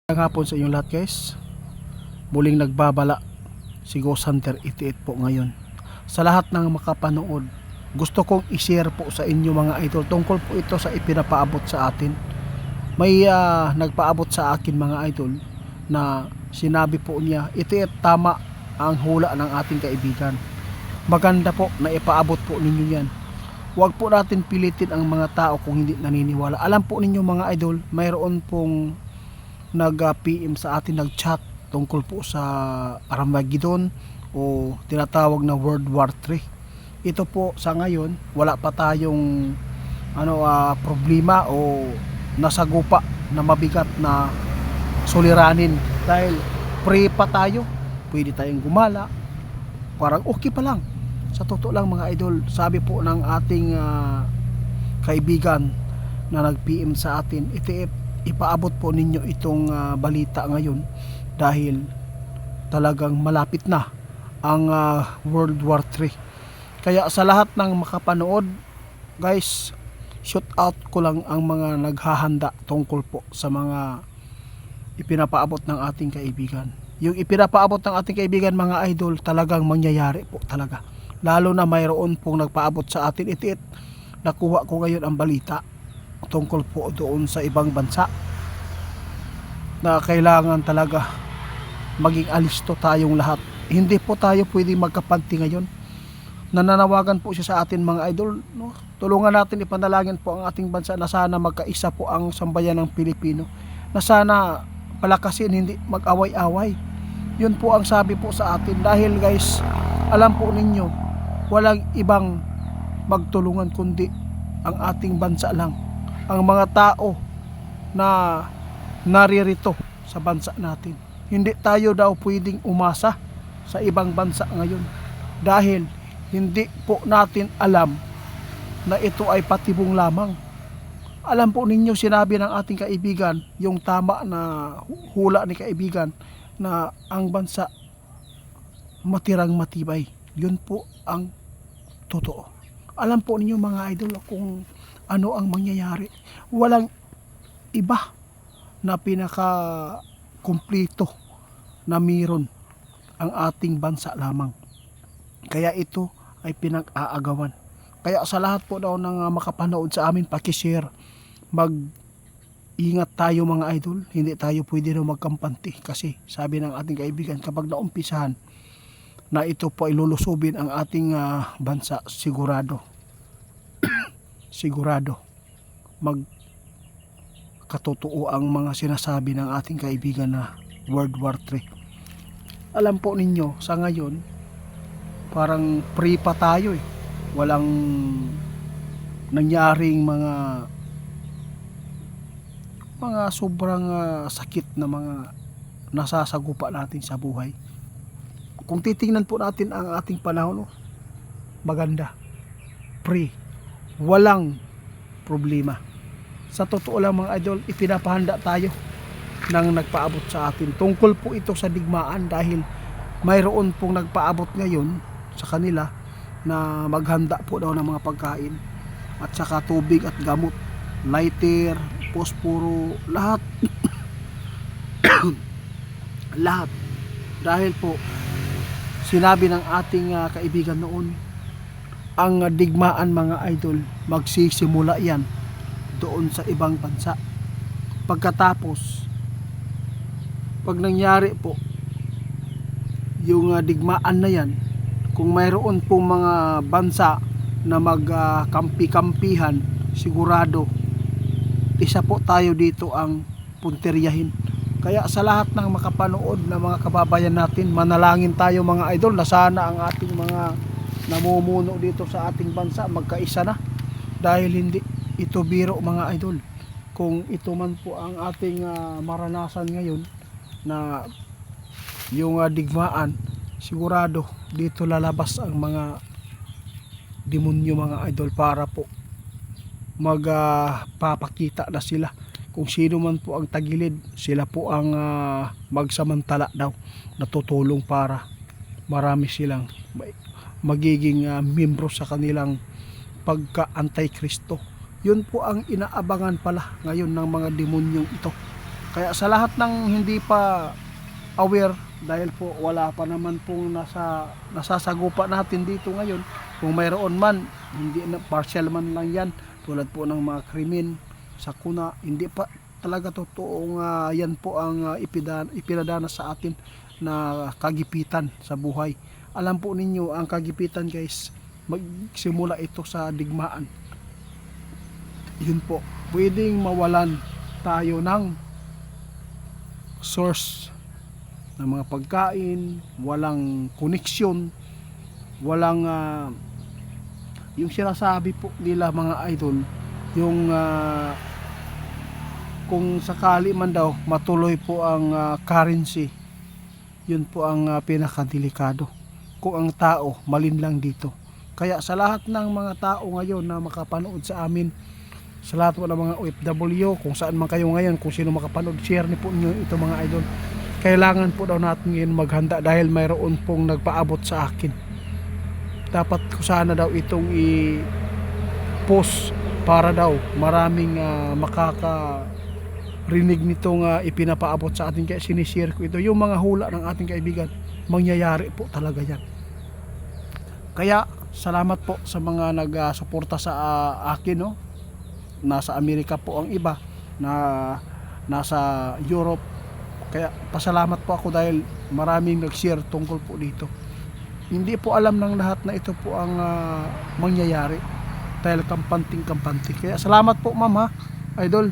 Magandang hapon sa inyong lahat guys. Muling nagbabala si Ghost Hunter 88 po ngayon. Sa lahat ng makapanood, gusto kong i-share po sa inyo mga idol tungkol po ito sa ipinapaabot sa atin. May nagpaabot sa akin mga idol na sinabi po niya, 88 tama ang hula ng ating kaibigan. Maganda po na ipaabot po ninyo yan. Huwag po natin pilitin ang mga tao kung hindi naniniwala. Alam po ninyo mga idol, mayroon pong nag-PM sa atin, nag-chat tungkol po sa Armageddon o tinatawag na World War 3. Ito po sa ngayon, wala pa tayong problema o nasagupa na mabigat na suliranin dahil free pa tayo, pwede tayong gumala, parang okay pa lang. Sa totoo lang mga idol, sabi po ng ating kaibigan na nag-PM sa atin, ipaabot po ninyo itong balita ngayon dahil talagang malapit na ang World War 3. Kaya sa lahat ng makapanood guys, shout out ko lang ang mga naghahanda tungkol po sa mga ipinapaabot ng ating kaibigan. Yung ipinapaabot ng ating kaibigan mga idol, talagang mangyayari po talaga. Lalo na mayroon pong nagpaabot sa atin. Nakuha ko ngayon ang balita tungkol po doon sa ibang bansa na kailangan talaga maging alisto tayong lahat. Hindi po tayo pwedeng magkapanti ngayon. Nananawagan po siya sa atin mga idol, no? Tulungan natin, ipanalangin po ang ating bansa na sana magkaisa po ang sambayan ng Pilipino, na sana palakasin, hindi mag-away-away. Yun po ang sabi po sa atin dahil guys, alam po ninyo, walang ibang magtulungan kundi ang ating bansa lang, ang mga tao na naririto sa bansa natin. Hindi tayo daw pwedeng umasa sa ibang bansa ngayon dahil hindi po natin alam na ito ay patibong lamang. Alam po ninyo, sinabi ng ating kaibigan yung tama na hula ni kaibigan na ang bansa matirang matibay. Yun po ang totoo. Alam po ninyo mga idol kung ano ang mangyayari. Walang iba na pinaka kumpleto na meron ang ating bansa lamang. Kaya ito ay pinag-aagawan. Kaya sa lahat po daw ng makapanood sa amin, paki-share. Mag-ingat tayo mga idol. Hindi tayo pwede na magkampanti kasi sabi ng ating kaibigan, kapag naumpisahan na ito po ay lulusubin ang ating bansa, sigurado sigurado magkatotoo ang mga sinasabi ng ating kaibigan na World War 3. Alam po ninyo, sa ngayon parang free pa tayo eh. Walang nangyaring mga sobrang sakit na mga nasasagupa natin sa buhay. Kung titingnan po natin ang ating panahon, maganda, free, walang problema. Sa totoo lang mga idol, ipinapahanda tayo ng nagpaabot sa atin. Tungkol po ito sa digmaan dahil mayroon pong nagpaabot ngayon sa kanila na maghanda po daw ng mga pagkain at saka tubig at gamot, lighter, posporo, lahat lahat. Dahil po sinabi ng ating kaibigan noon, ang digmaan mga idol, magsisimula yan doon sa ibang bansa. Pagkatapos, pag nangyari po yung digmaan na yan, kung mayroon pong mga bansa na magkampi-kampihan, sigurado isa po tayo dito ang punteryahin. Kaya sa lahat ng makapanood na mga kababayan natin, manalangin tayo mga idol na sana ang ating mga namumuno dito sa ating bansa magkaisa na, dahil hindi ito biro mga idol. Kung ito man po ang ating maranasan ngayon na yung digmaan, sigurado dito lalabas ang mga demonyo mga idol para po magpapakita na sila kung sino man po ang tagilid. Sila po ang magsamantala daw na tutulong para marami silang magiging membro sa kanilang pagka-antikristo. Yun po ang inaabangan pala ngayon ng mga demonyong ito. Kaya sa lahat ng hindi pa aware, dahil po wala pa naman pong nasasagupa natin dito ngayon, kung mayroon man, hindi na partial man lang yan, tulad po ng mga krimen, sakuna, hindi pa talaga totoong yan po ang ipinadanas sa atin na kagipitan sa buhay. Alam po ninyo, ang kagipitan guys, magsimula ito sa digmaan. Yun po, pwedeng mawalan tayo ng source ng mga pagkain, walang koneksyon, walang yung sinasabi po nila mga idol, yung kung sakali man daw matuloy po ang currency, yun po ang pinakadelikado kung ang tao malinlang dito. Kaya sa lahat ng mga tao ngayon na makapanood sa amin, sa lahat po ng mga OFW, kung saan man kayo ngayon, kung sino makapanood, share niyo po niyo ito mga idol. Kailangan po daw natin ngayon maghanda dahil mayroon pong nagpaabot sa akin. Dapat ko sana daw itong i-post para daw maraming makakarinig nitong ipinapaabot sa atin. Kaya sinishare ko ito. Yung mga hula ng ating kaibigan, mangyayari po talaga yan. Kaya salamat po sa mga nagsuporta sa akin, no? Nasa Amerika po ang iba, na nasa Europe. Kaya pasalamat po ako dahil maraming nag-share tungkol po dito. Hindi po alam ng lahat na ito po ang mangyayari dahil kampante. Kaya salamat po ma'am ha, idol.